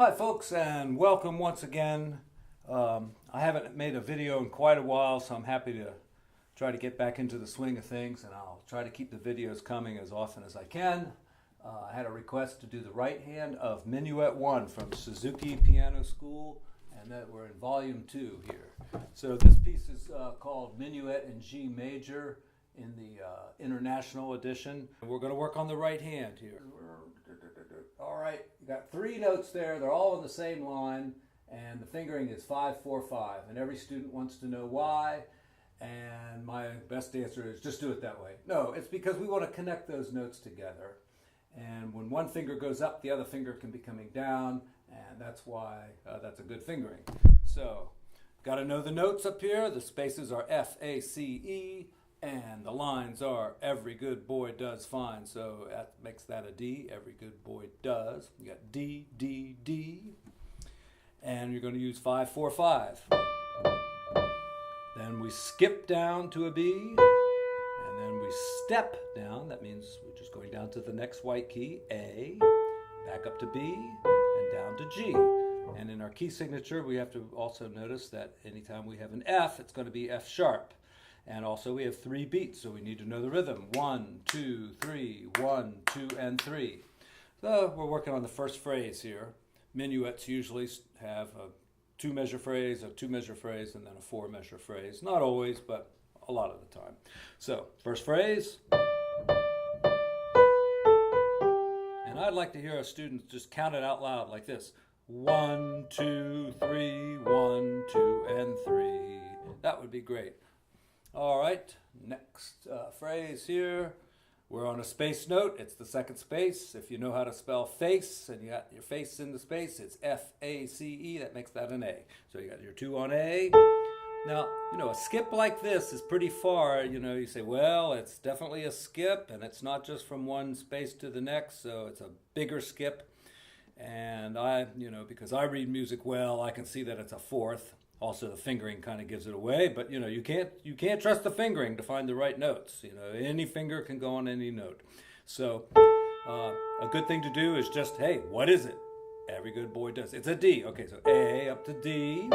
Hi folks, and welcome once again. I haven't made a video in quite a while, so I'm happy to try to get back into the swing of things, and I'll try to keep the videos coming as often as I can. I had a request to do the right hand of Minuet 1 from Suzuki Piano School, and that we're in volume 2 here. So this piece is called Minuet in G major in the International Edition. We're going to work on the right hand here. All right, you got 3 notes there. They're all in the same line, and the fingering is 5-4-5. And every student wants to know why. And my best answer is just do it that way. No, it's because we want to connect those notes together. And when one finger goes up, the other finger can be coming down, and that's why that's a good fingering. So, got to know the notes up here. The spaces are F, A, C, E. And the lines are, every good boy does fine, so that makes that a D. Every good boy does. You got D, D, D. And you're going to use 5-4-5. Then we skip down to a B. And then we step down. That means we're just going down to the next white key, A. Back up to B. And down to G. And in our key signature, we have to also notice that anytime we have an F, it's going to be F sharp. And also we have 3 beats, so we need to know the rhythm. 1, 2, 3, 1, 2, and 3. So we're working on the first phrase here. Minuets usually have a 2-measure phrase, a 2-measure phrase, and then a 4-measure phrase. Not always, but a lot of the time. So, first phrase. And I'd like to hear our students just count it out loud like this. 1, 2, 3, 1, 2, and 3. That would be great. All right, next phrase here. We're on a space note. It's the second space. If you know how to spell face and you got your face in the space, it's F-A-C-E. That makes that an A. So you got your 2 on A. Now, a skip like this is pretty far. You say, well, it's definitely a skip, and it's not just from one space to the next, so it's a bigger skip. And because I read music well, I can see that it's a 4th. Also, the fingering kind of gives it away, but you can't trust the fingering to find the right notes. Any finger can go on any note. So, a good thing to do is just, hey, what is it? Every good boy does. It's a D. Okay, so A up to D,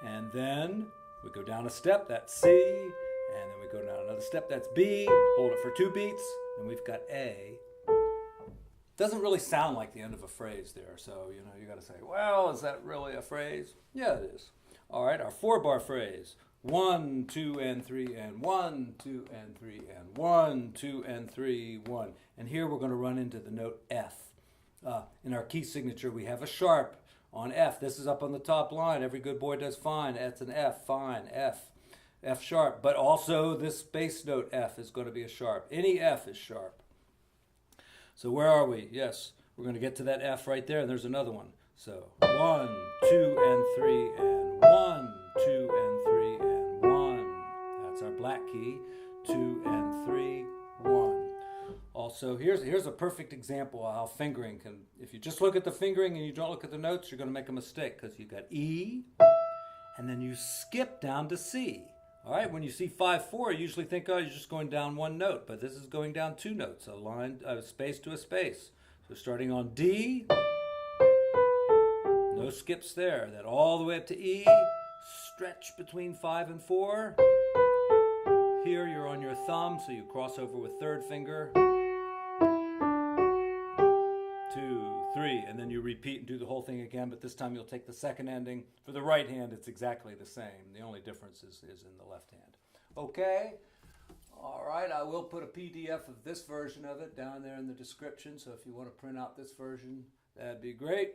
and then we go down a step. That's C, and then we go down another step. That's B. Hold it for 2 beats, and we've got A. Doesn't really sound like the end of a phrase there, so you got to say, well, is that really a phrase? Yeah, it is. All right, our 4-bar phrase: 1, 2, and 3, and 1, 2, and 3, and 1, 2, and 3, 1. And here we're going to run into the note F. In our key signature, we have a sharp on F. This is up on the top line. Every good boy does fine. That's an F. Fine. F sharp. But also this bass note F is going to be a sharp. Any F is sharp. So where are we? Yes, we're going to get to that F right there, and there's another one. So 1, 2, and 3, and 1, 2, and 3, and 1. That's our black key. 2 and 3, 1. Also, here's a perfect example of how fingering can, if you just look at the fingering and you don't look at the notes, you're going to make a mistake, because you got E, and then you skip down to C. All right, when you see 5-4, you usually think, oh, you're just going down 1 note, but this is going down 2 notes, a space to a space. So starting on D, no skips there. Then all the way up to E, stretch between 5 and 4. Here you're on your thumb, so you cross over with 3rd finger. 2, 3, and then you repeat and do the whole thing again, but this time you'll take the second ending. For the right hand, it's exactly the same. The only difference is in the left hand. Okay? All right, I will put a PDF of this version of it down there in the description, so if you want to print out this version, that'd be great.